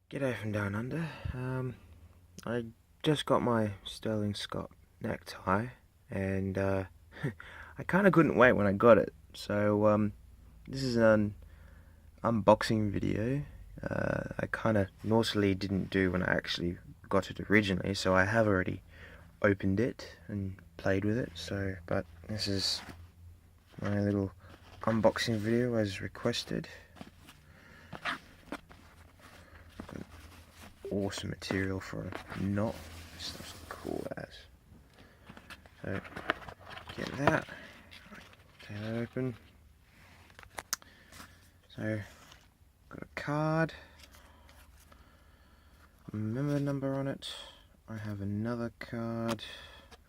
G'day from down under. I just got my Sterling Scott necktie, and I kind of couldn't wait when I got it. So this is an unboxing video. I kind of naughtily didn't do when I actually got it originally, so I have already opened it and played with it. But this is my little unboxing video as requested. Awesome material for a knot. This stuff's cool as. So get that. Take that open. So got a card. Member number on it. I have another card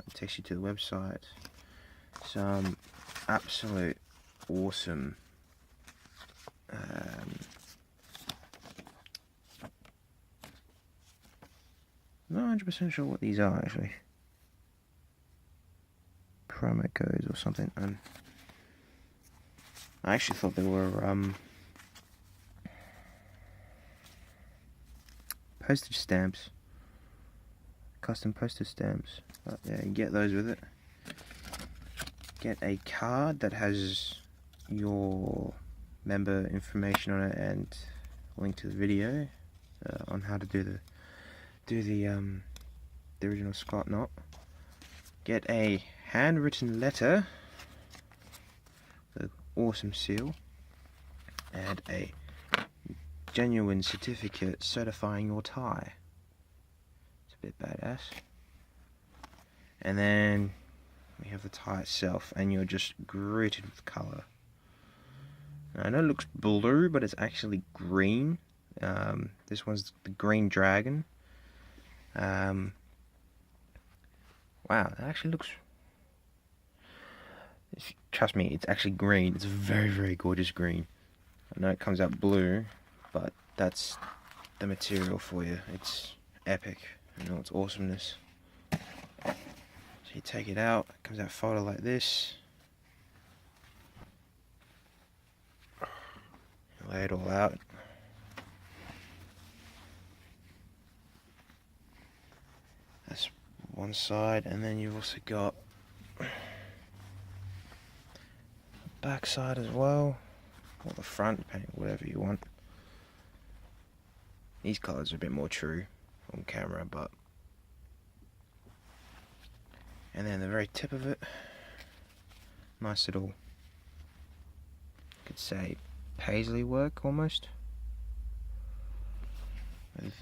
that takes you to the website. Some absolute awesome not 100% sure what these are actually. Promo codes or something. I actually thought they were postage stamps, custom postage stamps. But yeah, you get those with it. Get a card that has your member information on it and a link to the video on how to do the original Scott knot. Get a handwritten letter with an awesome seal and a genuine certificate certifying your tie. It's a bit badass. And then we have the tie itself, and you're just greeted with colour. I know it looks blue, but it's actually green. This one's the green dragon. Wow, that actually looks... Trust me, it's actually green. It's a very, very gorgeous green. I know it comes out blue, but that's the material for you. It's epic. You know, it's awesomeness. So you take it out, it comes out folded like this. You lay it all out. That's one side, and then you've also got back side as well, or the front, depending on whatever you want. These colours are a bit more true on camera, but... And then the very tip of it, nice little, you could say, paisley work almost.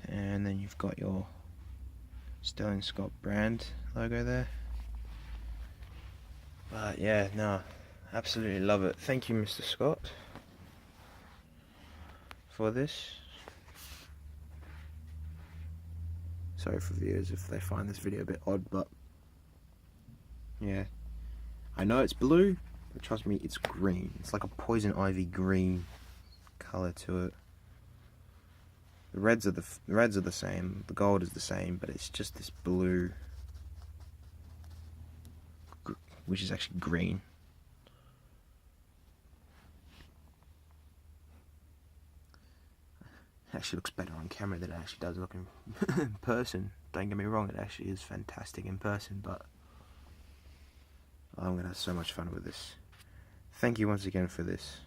And then you've got your Sterling Scott brand logo there. But yeah, no, absolutely love it. Thank you, Mr. Scott, for this. Sorry for viewers if they find this video a bit odd, but yeah, I know it's blue, but trust me, it's green. It's like a poison ivy green color to it. The reds are the same, the gold is the same, but it's just this blue, which is actually green. It actually looks better on camera than it actually does look in person. Don't get me wrong, it actually is fantastic in person, but I'm going to have so much fun with this. Thank you once again for this.